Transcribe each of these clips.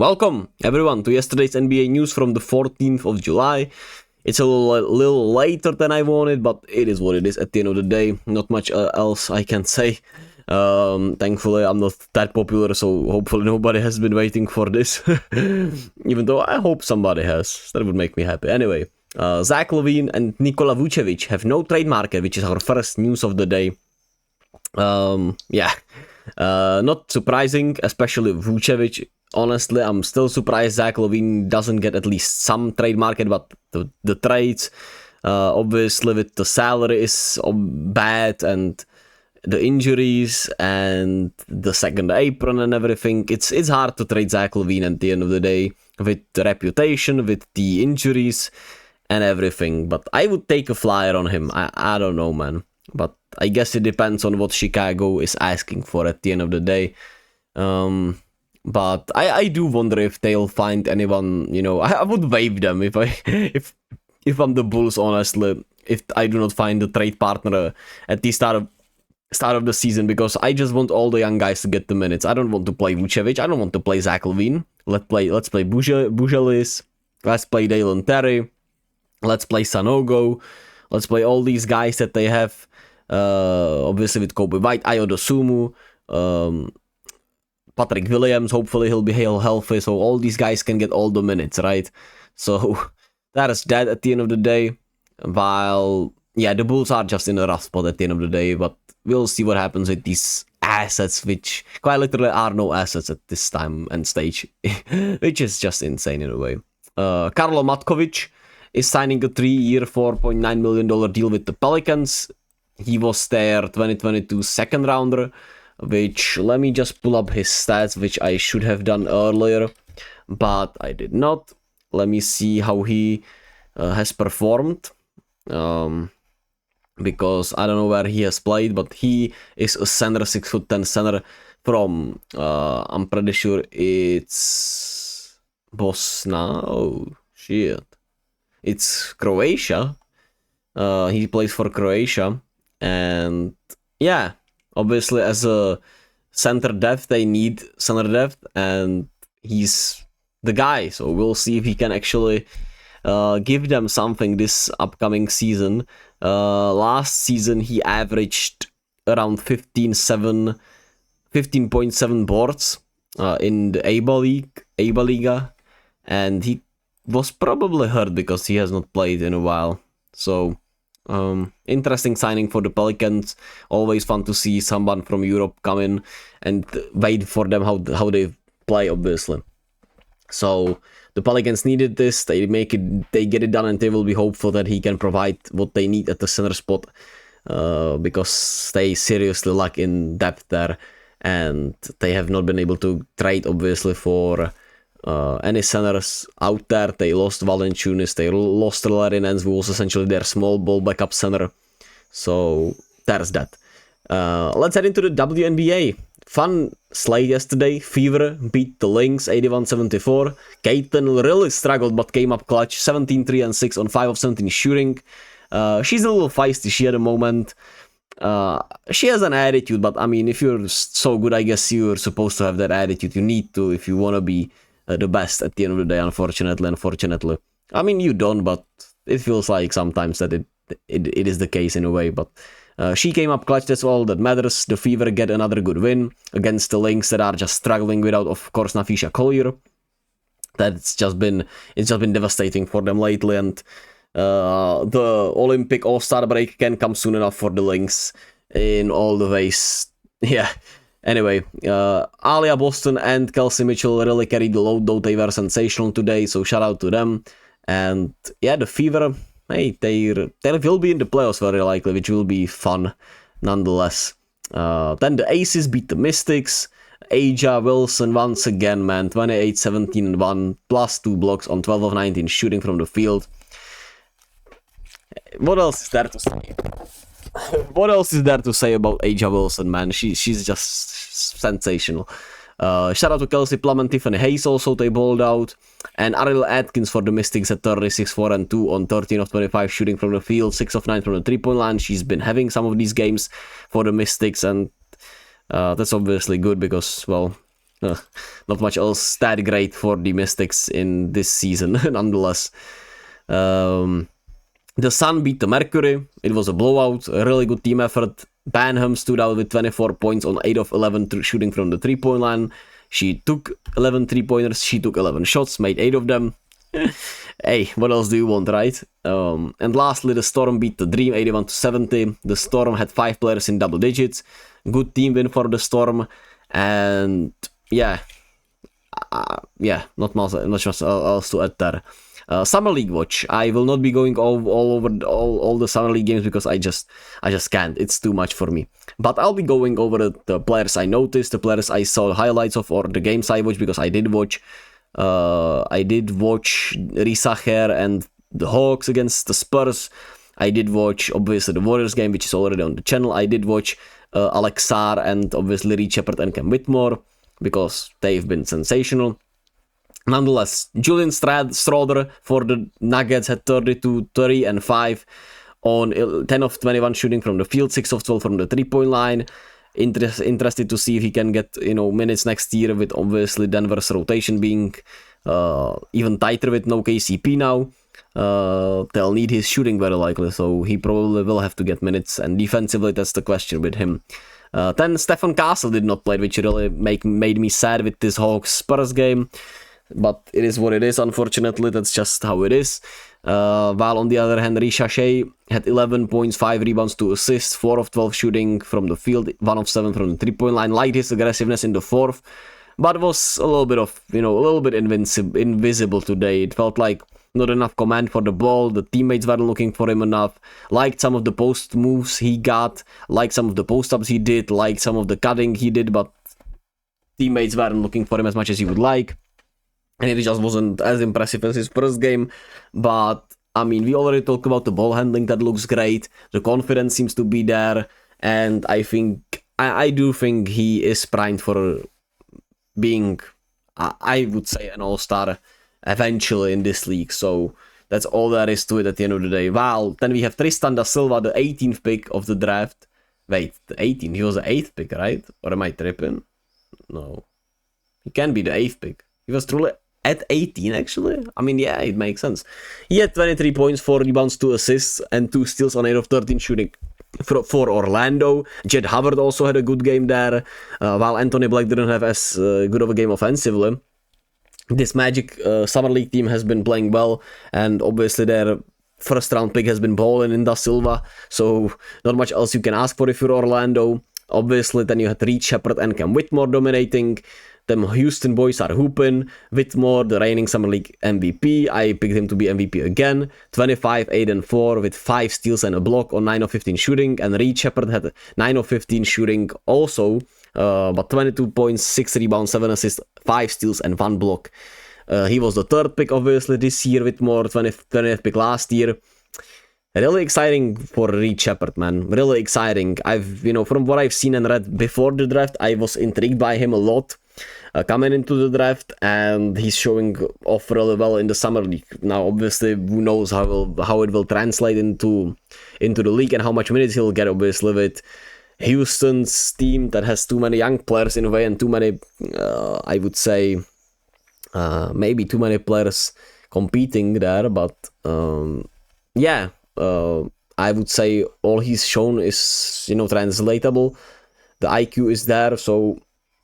Welcome, everyone, to yesterday's NBA news from the 14th of July. It's a little later than I wanted, but it is what it is at the end of the day. Not much else I can say. Thankfully, I'm not that popular, so hopefully nobody has been waiting for this. Even though I hope somebody has. That would make me happy. Anyway, Zach LaVine and Nikola Vucevic have no trade market, which is our first news of the day. Not surprising, especially Vucevic. Honestly, I'm still surprised Zach LaVine doesn't get at least some trade market, but the trades, obviously with the salary is bad and the injuries and the second apron and everything, it's hard to trade Zach LaVine at the end of the day with the reputation, with the injuries and everything. But I would take a flyer on him. I don't know, man. But I guess it depends on what Chicago is asking for at the end of the day. But I do wonder if they'll find anyone, I would waive them if I'm the Bulls, honestly, if I do not find a trade partner at the start of the season, because I just want all the young guys to get the minutes. I don't want to play Vucevic. I don't want to play Zach LaVine. Let's play Bujalis. Let's play Dalen Terry. Let's play Sanogo. Let's play all these guys that they have. Obviously with Kobe White, Ayo Dosunmu, Patrick Williams, hopefully he'll be healthy, so all these guys can get all the minutes, right? So that is that at the end of the day. While, the Bulls are just in a rough spot at the end of the day, but we'll see what happens with these assets, which quite literally are no assets at this time and stage, which is just insane in a way. Karlo Matkovic is signing a 3-year, $4.9 million deal with the Pelicans. He was their 2022 second rounder, which, let me just pull up his stats, which I should have done earlier, but I did not. Let me see how he has performed, because I don't know where he has played, but he is a center, 6'10" center from, I'm pretty sure it's Bosnia. Oh, shit. It's Croatia. He plays for Croatia, and obviously, as a center depth, they need center depth, and he's the guy. So we'll see if he can actually give them something this upcoming season. Last season, he averaged around 15.7 boards in the ABA Liga, and he was probably hurt because he has not played in a while. So interesting signing for the Pelicans. Always fun to see someone from Europe come in and wait for them how they play, obviously. So the Pelicans needed this. They get it done, and they will be hopeful that he can provide what they need at the center spot, because they seriously lack in depth there, and they have not been able to trade, obviously, for any centers out there. They lost Valanciunas, they lost Larry Nance, who was essentially their small ball backup center. So there's that. Let's head into the WNBA. Fun slate yesterday. Fever beat the Lynx 81-74. Caitlin really struggled but came up clutch. 17-3 and 6 on 5 of 17 shooting. She's a little feisty at the moment. She has an attitude, but I mean, if you're so good, I guess you're supposed to have that attitude. You need to if you want to be the best at the end of the day, unfortunately. I mean, you don't, but it feels like sometimes that it is the case in a way. But she came up clutch, that's all that matters. The Fever get another good win against the Lynx that are just struggling without, of course, Nafisha Collier. It's just been devastating for them lately, and the Olympic All-Star break can come soon enough for the Lynx in all the ways. Anyway, Alia Boston and Kelsey Mitchell really carried the load, though they were sensational today, so shout out to them. And the Fever, hey, they will be in the playoffs very likely, which will be fun nonetheless. Then the Aces beat the Mystics. Aja Wilson once again, man, 28, 17 and 1, plus 2 blocks on 12 of 19 shooting from the field. What else is there to say? What else is there to say about Aja Wilson, man? She's just sensational. Shout out to Kelsey Plum and Tiffany Hayes also, they balled out. And Ariel Atkins for the Mystics at 36, 4 and 2 on 13 of 25 shooting from the field, 6 of 9 from the 3-point line. She's been having some of these games for the Mystics, and that's obviously good because, well, not much else that great for the Mystics in this season, nonetheless. The Sun beat the Mercury. It was a blowout, a really good team effort. Banham stood out with 24 points on 8 of 11 shooting from the 3-point line. She took 11 3-pointers, she took 11 shots, made 8 of them. Hey, what else do you want, right? And lastly, the Storm beat the Dream 81-70. The Storm had 5 players in double digits. Good team win for the Storm. And yeah, not much else to add there. Summer League watch. I will not be going all over all the Summer League games because I just can't. It's too much for me. But I'll be going over the players I noticed, the players I saw highlights of, or the games I watched, because I did watch Risacher and the Hawks against the Spurs. I did watch obviously the Warriors game, which is already on the channel. I did watch Alex Sarr and obviously Sheppard and Cam Whitmore, because they've been sensational. Nonetheless, Julian Strawder for the Nuggets had 32, 30, and 5 on 10 of 21 shooting from the field, 6 of 12 from the 3-point line. Interested to see if he can get minutes next year, with obviously Denver's rotation being even tighter with no KCP now. They'll need his shooting very likely, so he probably will have to get minutes, and defensively that's the question with him. Then Stephen Castle did not play, which really made me sad with this Hawks Spurs game. But it is what it is, unfortunately. That's just how it is. While on the other hand, Risacher had 11 points, 5 rebounds, 2 assists, 4 of 12 shooting from the field, 1 of 7 from the 3-point line. Liked his aggressiveness in the fourth, but was a little bit invisible today. It felt like not enough command for the ball. The teammates weren't looking for him enough. Liked some of the post moves he got, liked some of the post-ups he did, liked some of the cutting he did, but teammates weren't looking for him as much as he would like. And it just wasn't as impressive as his first game. But, I mean, we already talked about the ball handling. That looks great. The confidence seems to be there. And I do think he is primed for being, I would say, an all-star eventually in this league. So that's all there is to it at the end of the day. Well, then we have Tristan da Silva, the 18th pick of the draft. Wait, the 18th? He was the 8th pick, right? Or am I tripping? No. He can be the 8th pick. He was truly at 18, actually. I mean, yeah, it makes sense. He had 23 points, 4 rebounds, 2 assists, and 2 steals on 8 of 13 shooting for Orlando. Jed Howard also had a good game there, while Anthony Black didn't have as good of a game offensively. This Magic Summer League team has been playing well, and obviously their first round pick has been balling in Da Silva, so not much else you can ask for if you're Orlando. Obviously, then you had Reed Sheppard and Cam Whitmore dominating. Them Houston boys are hooping. Whitmore, the reigning Summer League MVP. I picked him to be MVP again. 25, 8, and 4 with 5 steals and a block on 9 of 15 shooting. And Reed Sheppard had 9 of 15 shooting also. But 22 points, 6 rebounds, 7 assists, 5 steals, and 1 block. He was the 3rd pick, obviously, this year. Whitmore, 20th pick last year. Really exciting for Reed Sheppard, man. Really exciting. From what I've seen and read before the draft, I was intrigued by him a lot. Coming into the draft, and he's showing off really well in the Summer League. Now, obviously, who knows how it will translate into the league and how much minutes he'll get, obviously, with Houston's team that has too many young players in a way, and too many, I would say, maybe too many players competing there, but I would say all he's shown is, translatable. The IQ is there, so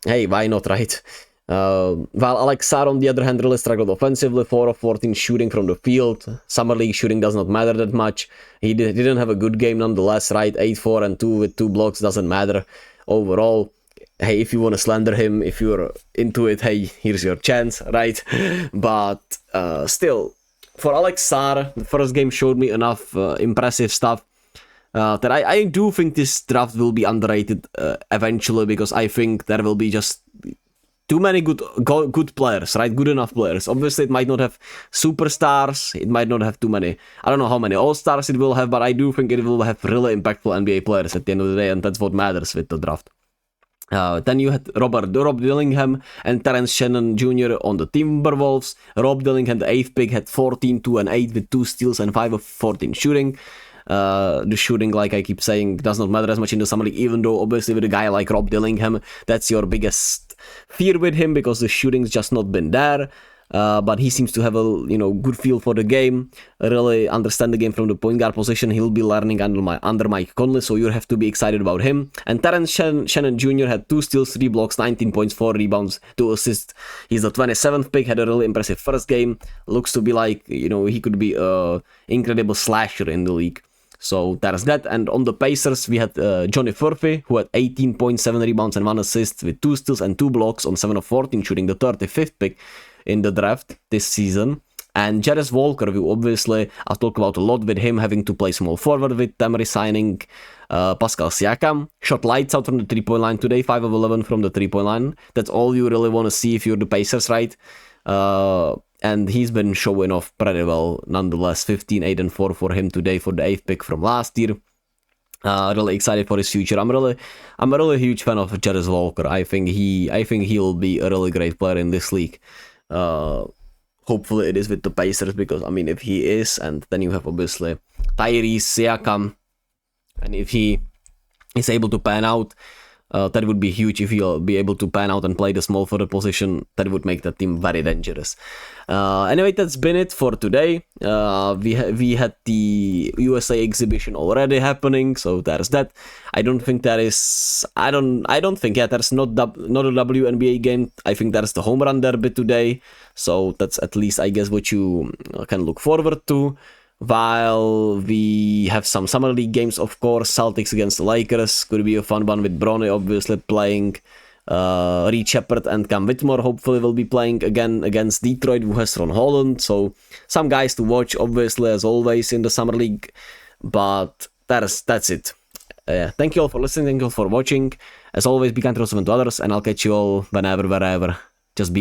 hey, why not, right? While Alex Sarr, on the other hand, really struggled offensively, 4 of 14 shooting from the field. Summer League shooting does not matter that much. He didn't have a good game nonetheless, right? 8, 4, and 2 with 2 blocks doesn't matter overall. Hey, if you want to slander him, if you're into it, hey, here's your chance, right? But still, for Alex Sarr, the first game showed me enough impressive stuff that I do think this draft will be underrated eventually, because I think there will be just too many good players, right? Good enough players. Obviously, it might not have superstars. It might not have too many. I don't know how many all-stars it will have, but I do think it will have really impactful NBA players at the end of the day, and that's what matters with the draft. Then you had Rob Dillingham and Terrence Shannon Jr. on the Timberwolves. Rob Dillingham, the 8th pick, had 14, 2, and 8 with 2 steals and 5 of 14 shooting. The shooting, like I keep saying, does not matter as much in the Summer League, even though obviously with a guy like Rob Dillingham, that's your biggest fear with him because the shooting's just not been there. But he seems to have a good feel for the game, really understand the game from the point guard position. He'll be learning under Mike Conley, so you have to be excited about him. And Terrence Shannon Jr. had 2 steals, 3 blocks, 19 points, 4 rebounds, 2 assists. He's the 27th pick, had a really impressive first game. Looks to be like, he could be an incredible slasher in the league. So there's that. And on the Pacers, we had Johnny Furphy, who had 18.7 rebounds and 1 assist with 2 steals and 2 blocks on 7 of 14 shooting, the 35th pick in the draft this season. And Jarvis Walker, who obviously I've talked about a lot with him having to play small forward with them resigning Pascal Siakam. Shot lights out from the 3-point line today, 5 of 11 from the 3-point line. That's all you really want to see if you're the Pacers, right? And he's been showing off pretty well nonetheless. 15, 8, and 4 for him today for the 8th pick from last year. Really excited for his future. I'm a really huge fan of Jarvis Walker. I think he'll be a really great player in this league. Hopefully it is with the Pacers, because if he is, and then you have obviously Tyrese, Siakam, and if he is able to pan out, that would be huge. If he'll be able to pan out and play the small forward position, that would make the team very dangerous. Anyway, that's been it for today. We had the USA exhibition already happening, so there's that. I don't think there's not a WNBA game. I think there's the home run derby today, so that's at least, I guess, what you can look forward to. While we have some summer league games, of course, Celtics against the Lakers could be a fun one with Bronny obviously playing. Reed Sheppard and Cam Whitmore hopefully will be playing again against Detroit, who has Ron Holland. So some guys to watch, obviously, as always in the summer league. But that's it. Thank you all for listening. Thank you all for watching. As always, be kind to yourself and to others, and I'll catch you all whenever, wherever. Just be.